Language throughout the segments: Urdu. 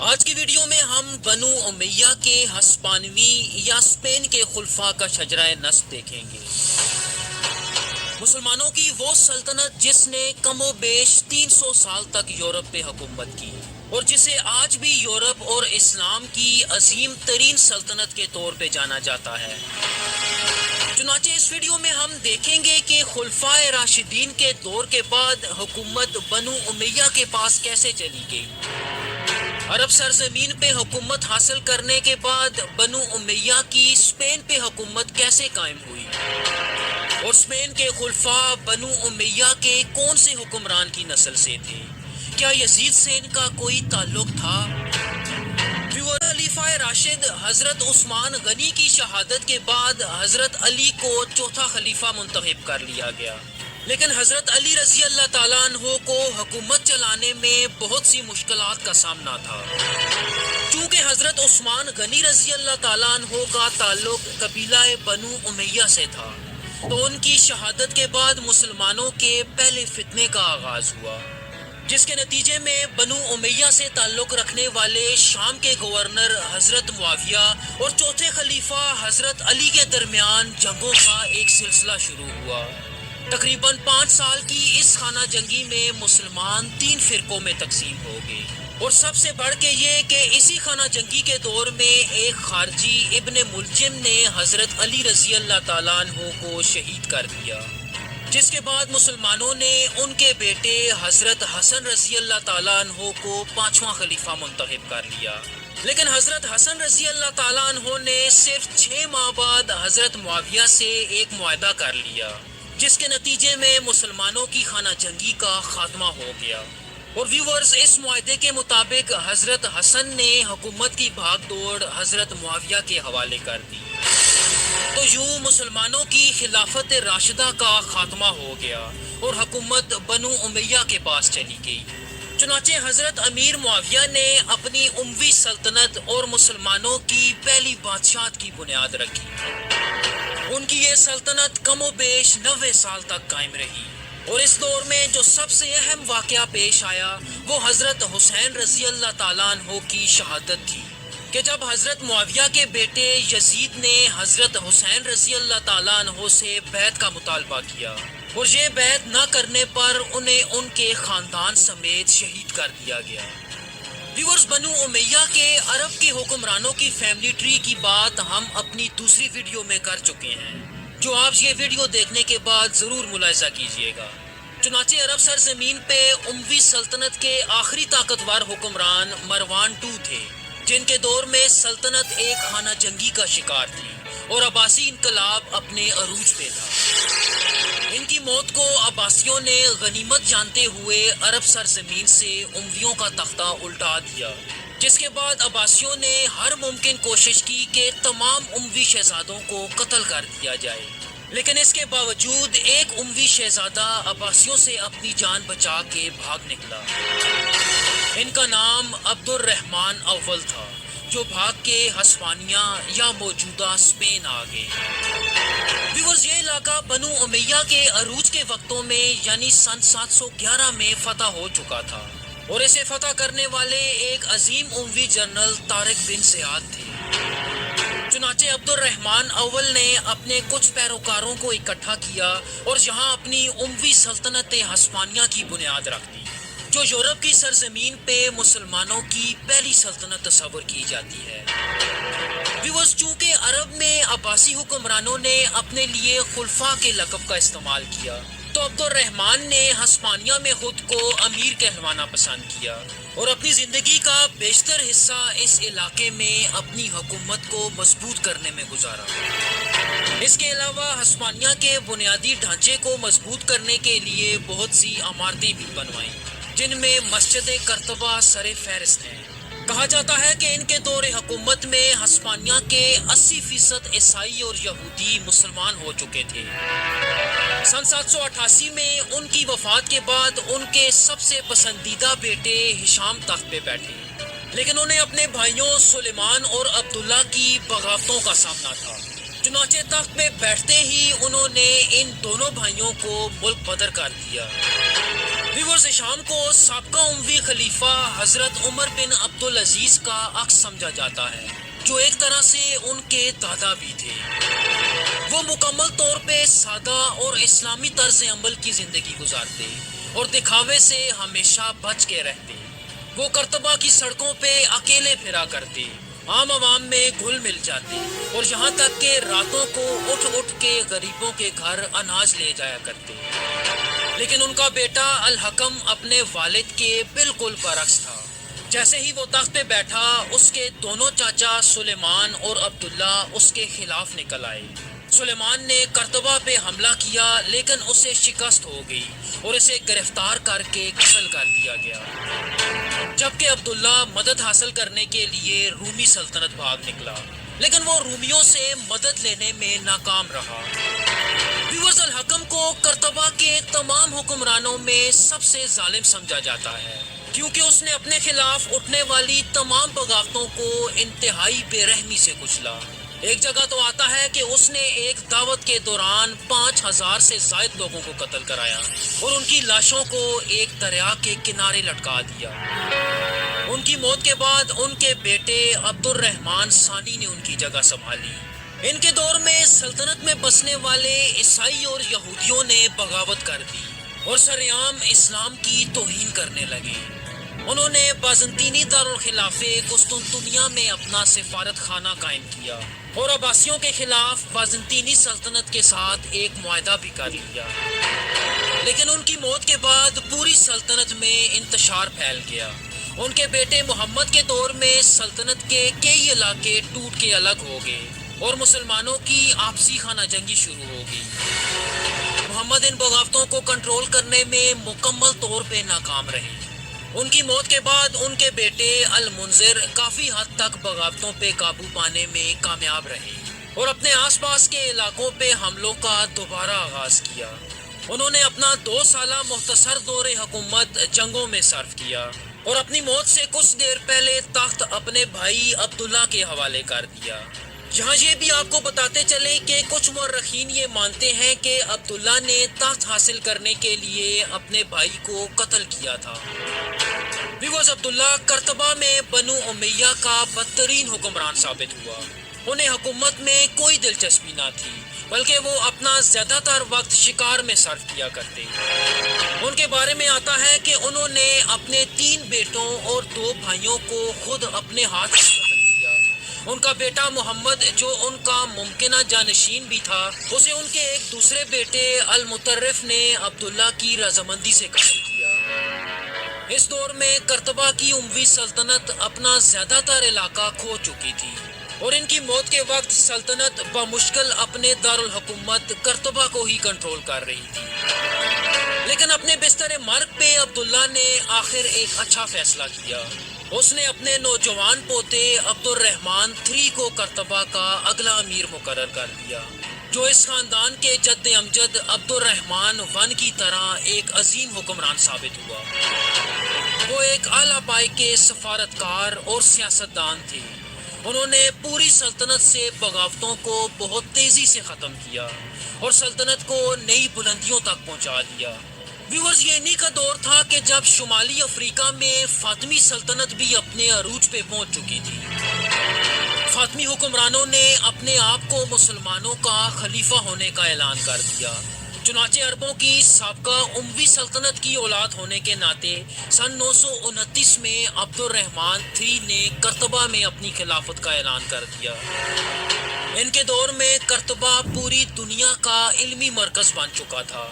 آج کی ویڈیو میں ہم بنو امیہ کے ہسپانوی یا اسپین کے خلفاء کا شجرہ نسب دیکھیں گے۔ مسلمانوں کی وہ سلطنت جس نے کم و بیش 300 سال تک یورپ پہ حکومت کی اور جسے آج بھی یورپ اور اسلام کی عظیم ترین سلطنت کے طور پہ جانا جاتا ہے۔ چنانچہ اس ویڈیو میں ہم دیکھیں گے کہ خلفاء راشدین کے دور کے بعد حکومت بنو امیہ کے پاس کیسے چلی گئی۔ عرب سرزمین پہ حکومت حاصل کرنے کے بعد بنو امیہ کی اسپین پہ حکومت کیسے قائم ہوئی اور اسپین کے خلفاء بنو امیہ کے کون سے حکمران کی نسل سے تھے؟ کیا یزید سے ان کا کوئی تعلق تھا؟ خلیفہ راشد حضرت عثمان غنی کی شہادت کے بعد حضرت علی کو چوتھا خلیفہ منتخب کر لیا گیا، لیکن حضرت علی رضی اللہ تعالیٰ عنہ کو حکومت چلانے میں بہت سی مشکلات کا سامنا تھا۔ چونکہ حضرت عثمان غنی رضی اللہ تعالیٰ عنہ کا تعلق قبیلہ بنو امیہ سے تھا، تو ان کی شہادت کے بعد مسلمانوں کے پہلے فتنے کا آغاز ہوا، جس کے نتیجے میں بنو امیہ سے تعلق رکھنے والے شام کے گورنر حضرت معاویہ اور چوتھے خلیفہ حضرت علی کے درمیان جنگوں کا ایک سلسلہ شروع ہوا۔ تقریباً 5 سال کی اس خانہ جنگی میں مسلمان 3 فرقوں میں تقسیم ہو گئے، اور سب سے بڑھ کے یہ کہ اسی خانہ جنگی کے دور میں ایک خارجی ابن ملجم نے حضرت علی رضی اللہ تعالیٰ عنہ کو شہید کر دیا، جس کے بعد مسلمانوں نے ان کے بیٹے حضرت حسن رضی اللہ تعالیٰ عنہ کو 5واں خلیفہ منتخب کر لیا۔ لیکن حضرت حسن رضی اللہ تعالیٰ عنہ نے صرف 6 ماہ بعد حضرت معاویہ سے ایک معاہدہ کر لیا، جس کے نتیجے میں مسلمانوں کی خانہ جنگی کا خاتمہ ہو گیا۔ اور ویورز، اس معاہدے کے مطابق حضرت حسن نے حکومت کی بھاگ دوڑ حضرت معاویہ کے حوالے کر دی، تو یوں مسلمانوں کی خلافت راشدہ کا خاتمہ ہو گیا اور حکومت بنو امیہ کے پاس چلی گئی۔ چنانچہ حضرت امیر معاویہ نے اپنی اموی سلطنت اور مسلمانوں کی پہلی بادشاہت کی بنیاد رکھی۔ ان کی یہ سلطنت کم و بیش 90 سال تک قائم رہی، اور اس دور میں جو سب سے اہم واقعہ پیش آیا وہ حضرت حسین رضی اللہ تعالیٰ عنہ کی شہادت تھی، کہ جب حضرت معاویہ کے بیٹے یزید نے حضرت حسین رضی اللہ تعالیٰ عنہ سے بیعت کا مطالبہ کیا، اور یہ بیعت نہ کرنے پر انہیں ان کے خاندان سمیت شہید کر دیا گیا۔ ویورز، بنو امیہ کے عرب کے حکمرانوں کی فیملی ٹری کی بات ہم اپنی دوسری ویڈیو میں کر چکے ہیں، جو آپ یہ ویڈیو دیکھنے کے بعد ضرور ملاحظہ کیجئے گا۔ چنانچہ عرب سرزمین پہ اموی سلطنت کے آخری طاقتور حکمران مروان II تھے، جن کے دور میں سلطنت ایک خانہ جنگی کا شکار تھی اور عباسی انقلاب اپنے عروج پہ تھا۔ ان کی موت کو عباسیوں نے غنیمت جانتے ہوئے عرب سرزمین سے امویوں کا تختہ الٹا دیا، جس کے بعد عباسیوں نے ہر ممکن کوشش کی کہ تمام اموی شہزادوں کو قتل کر دیا جائے، لیکن اس کے باوجود ایک اموی شہزادہ عباسیوں سے اپنی جان بچا کے بھاگ نکلا۔ ان کا نام عبد الرحمن اول تھا، جو بھاگ کے ہسپانیہ یا موجودہ اسپین آ گئے۔ ویورز، یہ علاقہ بنو امیہ کے عروج کے وقتوں میں یعنی سن 711 میں فتح ہو چکا تھا، اور اسے فتح کرنے والے ایک عظیم اموی جنرل طارق بن زیاد تھے۔ چنانچہ عبد الرحمن اول نے اپنے کچھ پیروکاروں کو اکٹھا کیا اور یہاں اپنی اموی سلطنت ہسپانیہ کی بنیاد رکھ دی، جو یورپ کی سرزمین پہ مسلمانوں کی پہلی سلطنت تصور کی جاتی ہے۔ ویورز، چونکہ عرب میں عباسی حکمرانوں نے اپنے لیے خلفاء کے لقب کا استعمال کیا، تو عبد الرحمن نے ہسپانیہ میں خود کو امیر کہلوانا پسند کیا اور اپنی زندگی کا بیشتر حصہ اس علاقے میں اپنی حکومت کو مضبوط کرنے میں گزارا۔ اس کے علاوہ ہسپانیہ کے بنیادی ڈھانچے کو مضبوط کرنے کے لیے بہت سی عمارتیں بھی بنوائیں، جن میں مسجد قرطبہ سر فہرست ہیں۔ کہا جاتا ہے کہ ان کے دور حکومت میں ہسپانیہ کے 80% عیسائی اور یہودی مسلمان ہو چکے تھے۔ سن 788 میں ان کی وفات کے بعد ان کے سب سے پسندیدہ بیٹے ہشام تخت پہ بیٹھے، لیکن انہیں اپنے بھائیوں سلیمان اور عبداللہ کی بغاوتوں کا سامنا تھا۔ چنانچہ تخت پہ بیٹھتے ہی انہوں نے ان دونوں بھائیوں کو ملک بدر کر دیا۔ ویورز، شام کو سابقہ اموی خلیفہ حضرت عمر بن عبدالعزیز کا عکس سمجھا جاتا ہے، جو ایک طرح سے ان کے دادا بھی تھے۔ وہ مکمل طور پہ سادہ اور اسلامی طرز عمل کی زندگی گزارتے اور دکھاوے سے ہمیشہ بچ کے رہتے۔ وہ کرتبہ کی سڑکوں پہ اکیلے پھرا کرتے، عام عوام میں گھل مل جاتے اور یہاں تک کہ راتوں کو اٹھ اٹھ کے غریبوں کے گھر اناج لے جایا کرتے۔ لیکن ان کا بیٹا الحکم اپنے والد کے بالکل برعکس تھا۔ جیسے ہی وہ تخت پہ بیٹھا، اس کے دونوں چاچا سلیمان اور عبداللہ اس کے خلاف نکل آئے۔ سلیمان نے کرتبہ پہ حملہ کیا، لیکن اسے شکست ہو گئی اور اسے گرفتار کر کے قتل کر دیا گیا، جبکہ عبداللہ مدد حاصل کرنے کے لیے رومی سلطنت بھاگ نکلا، لیکن وہ رومیوں سے مدد لینے میں ناکام رہا۔ ویورز، الحکم کو کرتبہ کے تمام حکمرانوں میں سب سے ظالم سمجھا جاتا ہے، کیونکہ اس نے اپنے خلاف اٹھنے والی تمام بغاوتوں کو انتہائی بے رحمی سے کچلا۔ ایک جگہ تو آتا ہے کہ اس نے ایک دعوت کے دوران 5000 سے زائد لوگوں کو قتل کرایا اور ان کی لاشوں کو ایک دریا کے کنارے لٹکا دیا۔ ان کی موت کے بعد ان کے بیٹے عبد الرحمن ثانی نے ان کی جگہ سنبھالی۔ ان کے دور میں سلطنت میں بسنے والے عیسائی اور یہودیوں نے بغاوت کر دی اور سرعام اسلام کی توہین کرنے لگے۔ انہوں نے بازنطینی دارالخلافے قسطنطنیہ میں اپنا سفارت خانہ قائم کیا اور عباسیوں کے خلاف بازنطینی سلطنت کے ساتھ ایک معاہدہ بھی کر لیا۔ لیکن ان کی موت کے بعد پوری سلطنت میں انتشار پھیل گیا۔ ان کے بیٹے محمد کے دور میں سلطنت کے کئی علاقے ٹوٹ کے الگ ہو گئے اور مسلمانوں کی آپسی خانہ جنگی شروع ہو گئی۔ محمد ان بغاوتوں کو کنٹرول کرنے میں مکمل طور پہ ناکام رہے۔ ان کی موت کے بعد ان کے بیٹے المنذر کافی حد تک بغاوتوں پہ قابو پانے میں کامیاب رہے اور اپنے آس پاس کے علاقوں پہ حملوں کا دوبارہ آغاز کیا۔ انہوں نے اپنا 2 سالہ مختصر دور حکومت جنگوں میں صرف کیا اور اپنی موت سے کچھ دیر پہلے تخت اپنے بھائی عبداللہ کے حوالے کر دیا۔ یہاں یہ بھی آپ کو بتاتے چلیں کہ کچھ مورخین یہ مانتے ہیں کہ عبداللہ نے تخت حاصل کرنے کے لیے اپنے بھائی کو قتل کیا تھا۔ ویورز، عبداللہ کرتبہ میں بنو امیہ کا بدترین حکمران ثابت ہوا۔ انہیں حکومت میں کوئی دلچسپی نہ تھی، بلکہ وہ اپنا زیادہ تر وقت شکار میں صرف کیا کرتے۔ ان کے بارے میں آتا ہے کہ انہوں نے اپنے 3 بیٹوں اور 2 بھائیوں کو خود اپنے ہاتھ سے قتل کیا۔ ان کا بیٹا محمد، جو ان کا ممکنہ جانشین بھی تھا، اسے ان کے ایک دوسرے بیٹے المطرف نے عبداللہ کی رضامندی سے قتل کیا۔ اس دور میں کرتبہ کی اموی سلطنت اپنا زیادہ تر علاقہ کھو چکی تھی اور ان کی موت کے وقت سلطنت بمشکل اپنے دارالحکومت کرتبہ کو ہی کنٹرول کر رہی تھی۔ لیکن اپنے بستر مرگ پہ عبداللہ نے آخر ایک اچھا فیصلہ کیا۔ اس نے اپنے نوجوان پوتے عبد الرحمن 3 کو کرتبہ کا اگلا امیر مقرر کر دیا، جو اس خاندان کے جد امجد عبد الرحمن 1 کی طرح ایک عظیم حکمران ثابت ہوا۔ وہ ایک اعلیٰ پائے کے سفارتکار اور سیاستدان تھے۔ انہوں نے پوری سلطنت سے بغاوتوں کو بہت تیزی سے ختم کیا اور سلطنت کو نئی بلندیوں تک پہنچا دیا۔ ویورز، یہ انہی کا دور تھا کہ جب شمالی افریقہ میں فاطمی سلطنت بھی اپنے عروج پہ پہنچ چکی تھی۔ فاطمی حکمرانوں نے اپنے آپ کو مسلمانوں کا خلیفہ ہونے کا اعلان کر دیا۔ چنانچہ عربوں کی سابقہ اموی سلطنت کی اولاد ہونے کے ناطے سن 929 میں عبد الرحمن 3 نے کرتبہ میں اپنی خلافت کا اعلان کر دیا۔ ان کے دور میں کرتبہ پوری دنیا کا علمی مرکز بن چکا تھا۔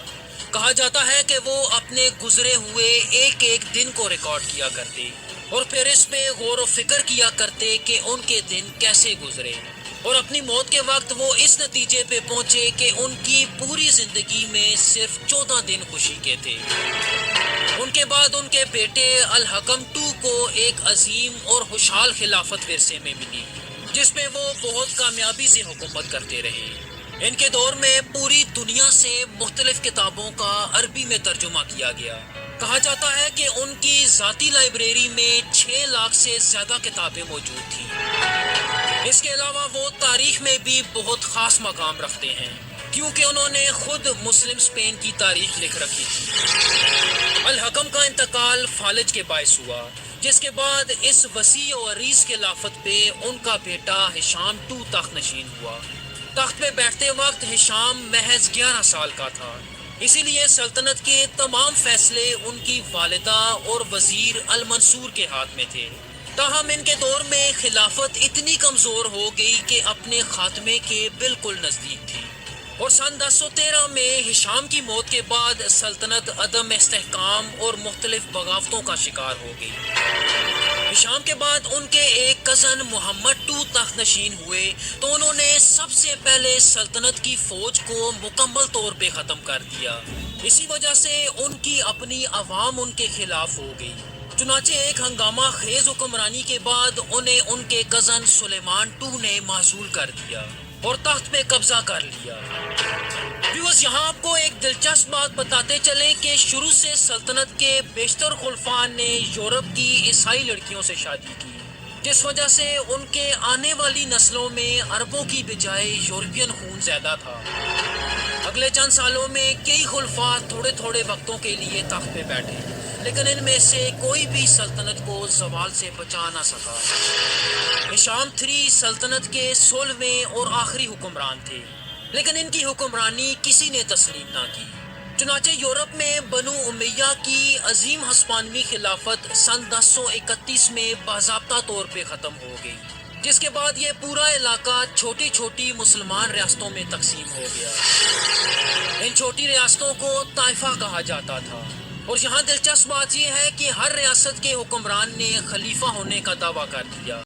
کہا جاتا ہے کہ وہ اپنے گزرے ہوئے ایک ایک دن کو ریکارڈ کیا کرتے اور پھر اس پہ غور و فکر کیا کرتے کہ ان کے دن کیسے گزرے، اور اپنی موت کے وقت وہ اس نتیجے پہ پہنچے کہ ان کی پوری زندگی میں صرف 14 دن خوشی کے تھے۔ ان کے بعد ان کے بیٹے الحکم 2 کو ایک عظیم اور خوشحال خلافت ورثے میں ملی، جس پہ وہ بہت کامیابی سے حکومت کرتے رہے۔ ان کے دور میں پوری دنیا سے مختلف کتابوں کا عربی میں ترجمہ کیا گیا۔ کہا جاتا ہے کہ ان کی ذاتی لائبریری میں 6 لاکھ سے زیادہ کتابیں موجود تھیں۔ اس کے علاوہ وہ تاریخ میں بھی بہت خاص مقام رکھتے ہیں، کیونکہ انہوں نے خود مسلم اسپین کی تاریخ لکھ رکھی تھی۔ الحکم کا انتقال فالج کے باعث ہوا، جس کے بعد اس وسیع و عریض خلافت پہ ان کا بیٹا ہشام تخت نشین ہوا۔ تخت پہ بیٹھتے وقت ہشام محض 11 سال کا تھا، اسی لیے سلطنت کے تمام فیصلے ان کی والدہ اور وزیر المنصور کے ہاتھ میں تھے۔ تاہم ان کے دور میں خلافت اتنی کمزور ہو گئی کہ اپنے خاتمے کے بالکل نزدیک تھی، اور سن 1013 میں ہشام کی موت کے بعد سلطنت عدم استحکام اور مختلف بغاوتوں کا شکار ہو گئی۔ ہشام کے بعد ان کے ایک کزن محمد تخت نشین ہوئے تو انہوں نے سب سے پہلے سلطنت کی فوج کو مکمل طور پہ ختم کر دیا۔ اسی وجہ سے ان کی اپنی عوام ان کے خلاف ہو گئی۔ چنانچہ ایک ہنگامہ خیز حکمرانی کے بعد انہیں ان کے کزن سلیمان نے معزول کر دیا اور تخت پہ قبضہ کر لیا۔ ویورز، یہاں آپ کو ایک دلچسپ بات بتاتے چلیں کہ شروع سے سلطنت کے بیشتر خلفاء نے یورپ کی عیسائی لڑکیوں سے شادی کی، جس وجہ سے ان کے آنے والی نسلوں میں عربوں کی بجائے یورپین خون زیادہ تھا۔ اگلے چند سالوں میں کئی خلفاء تھوڑے تھوڑے وقتوں کے لیے تخت پہ بیٹھے، لیکن ان میں سے کوئی بھی سلطنت کو زوال سے بچا نہ سکا۔ ہشام سلطنت کے 16ویں اور آخری حکمران تھے، لیکن ان کی حکمرانی کسی نے تسلیم نہ کی۔ چنانچہ یورپ میں بنو امیہ کی عظیم ہسپانوی خلافت سن 1031 میں باضابطہ طور پہ ختم ہو گئی، جس کے بعد یہ پورا علاقہ چھوٹی چھوٹی مسلمان ریاستوں میں تقسیم ہو گیا۔ ان چھوٹی ریاستوں کو طائفہ کہا جاتا تھا، اور یہاں دلچسپ بات یہ ہے کہ ہر ریاست کے حکمران نے خلیفہ ہونے کا دعویٰ کر دیا۔